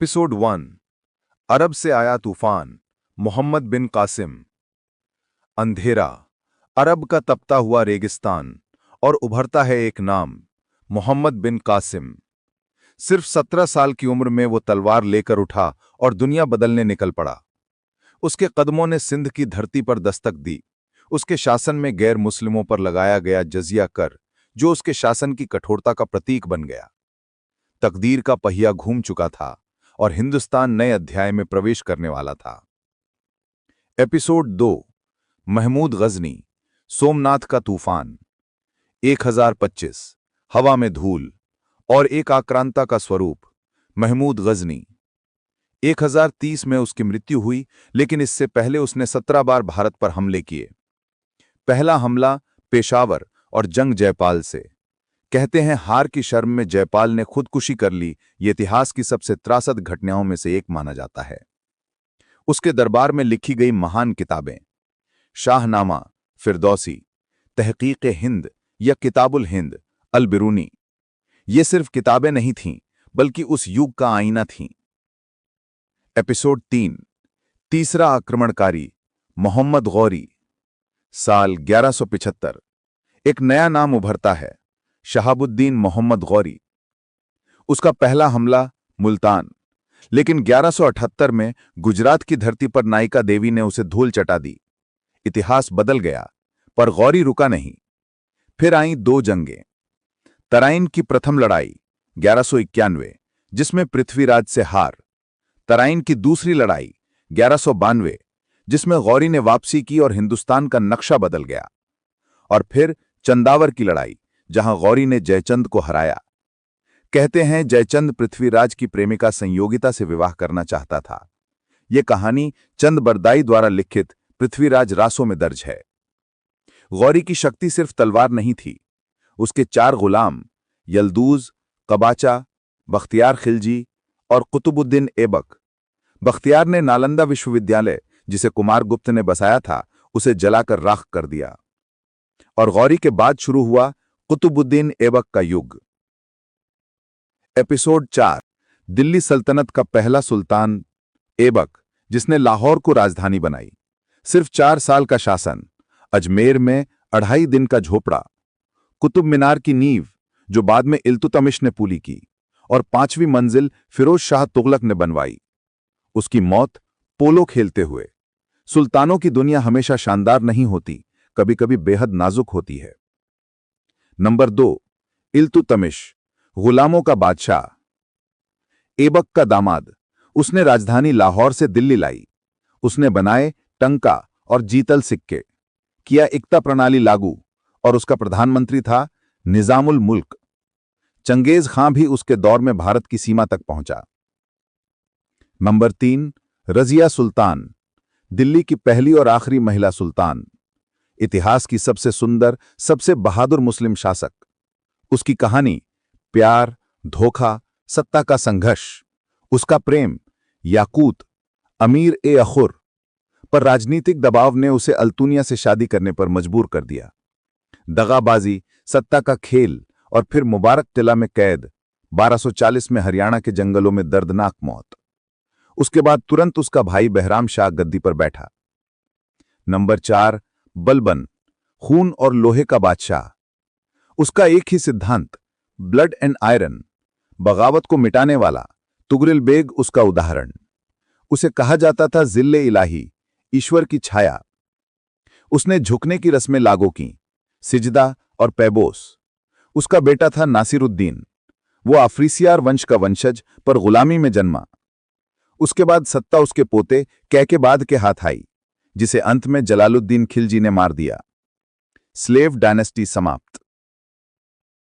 Episode 1। अरब से आया तूफान, मोहम्मद बिन कासिम। अंधेरा, अरब का तपता हुआ रेगिस्तान, और उभरता है एक नाम, मोहम्मद बिन कासिम। सिर्फ 17 साल की उम्र में वो तलवार लेकर उठा और दुनिया बदलने निकल पड़ा। उसके कदमों ने सिंध की धरती पर दस्तक दी। उसके शासन में गैर मुस्लिमों पर लगाया गया जजिया कर, जो उसके शासन की कठोरता का प्रतीक बन गया। तकदीर का पहिया घूम चुका था और हिंदुस्तान नए अध्याय में प्रवेश करने वाला था। एपिसोड 2। महमूद गजनी, सोमनाथ का तूफान। 1025, हवा में धूल और एक आक्रांता का स्वरूप, महमूद गजनी। 1030 में उसकी मृत्यु हुई, लेकिन इससे पहले उसने 17 बार भारत पर हमले किए। पहला हमला पेशावर और जंग जयपाल से। कहते हैं हार की शर्म में जयपाल ने खुदकुशी कर ली। ये इतिहास की सबसे त्रासद घटनाओं में से एक माना जाता है। उसके दरबार में लिखी गई महान किताबें, शाहनामा, फिरदौसी, तहकीक हिंद या किताबुल हिंद, अल बिरूनी, ये सिर्फ किताबें नहीं थीं, बल्कि उस युग का आईना थीं। एपिसोड 3। तीसरा आक्रमणकारी, मोहम्मद गौरी। साल 1175। एक नया नाम उभरता है, शहाबुद्दीन मोहम्मद गौरी। उसका पहला हमला मुल्तान, लेकिन 1178 में गुजरात की धरती पर नायिका देवी ने उसे धूल चटा दी। इतिहास बदल गया, पर गौरी रुका नहीं। फिर आईं 2 जंगें। तराइन की प्रथम लड़ाई 1191, जिसमें पृथ्वीराज से हार। तराइन की दूसरी लड़ाई 1192, जिसमें गौरी ने वापसी की और हिंदुस्तान का नक्शा बदल गया। और फिर चंदावर की लड़ाई, जहां गौरी ने जयचंद को हराया। कहते हैं जयचंद पृथ्वीराज की प्रेमिका संयोगिता से विवाह करना चाहता था। यह कहानी चंद बरदाई द्वारा लिखित पृथ्वीराज रासों में दर्ज है। गौरी की शक्ति सिर्फ तलवार नहीं थी। उसके 4 गुलाम, यल्दूज, कबाचा, बख्तियार खिलजी और कुतुबुद्दीन ऐबक। बख्तियार ने नालंदा विश्वविद्यालय, जिसे कुमारगुप्त ने बसाया था, उसे जलाकर राख कर दिया। और गौरी के बाद शुरू हुआ कुतुबुद्दीन ऐबक का युग। एपिसोड 4। दिल्ली सल्तनत का पहला सुल्तान ऐबक, जिसने लाहौर को राजधानी बनाई। सिर्फ 4 साल का शासन, अजमेर में 2.5 दिन का झोपड़ा, कुतुब मीनार की नींव, जो बाद में इल्तुतमिश ने पूरी की, और 5वीं मंजिल फिरोज शाह तुगलक ने बनवाई। उसकी मौत पोलो खेलते हुए। सुल्तानों की दुनिया हमेशा शानदार नहीं होती, कभी-कभी बेहद नाजुक होती है। नंबर 2। इल्तुतमिश, गुलामों का बादशाह। ऐबक का दामाद। उसने राजधानी लाहौर से दिल्ली लाई। उसने बनाए टंका और जीतल सिक्के, किया इक्ता प्रणाली लागू, और उसका प्रधानमंत्री था निजामुल मुल्क। चंगेज खां भी उसके दौर में भारत की सीमा तक पहुंचा। नंबर 3। रजिया सुल्तान, दिल्ली की पहली और आखिरी महिला सुल्तान। इतिहास की सबसे सुंदर, सबसे बहादुर मुस्लिम शासक। उसकी कहानी प्यार, धोखा, सत्ता का संघर्ष। उसका प्रेम याकूत, अमीर ए अखुर, पर राजनीतिक दबाव ने उसे अल्तुनिया से शादी करने पर मजबूर कर दिया। दगाबाजी, सत्ता का खेल, और फिर मुबारक किला में कैद। 1240 में हरियाणा के जंगलों में दर्दनाक मौत। उसके बाद तुरंत उसका भाई बहराम शाह गद्दी पर बैठा। नंबर 4। बलबन, खून और लोहे का बादशाह। उसका एक ही सिद्धांत, ब्लड एंड आयरन, बगावत को मिटाने वाला। तुगरिल बेग उसका उदाहरण। उसे कहा जाता था जिल्ले इलाही, ईश्वर की छाया। उसने झुकने की रस्में लागू की, सिजदा और पैबोस। उसका बेटा था नासिरुद्दीन। वो अफ्रीसियार वंश का वंशज, पर गुलामी में जन्मा। उसके बाद सत्ता उसके पोते कैकेबाद के हाथ आई, जिसे अंत में जलालुद्दीन खिलजी ने मार दिया। स्लेव डायनेस्टी समाप्त।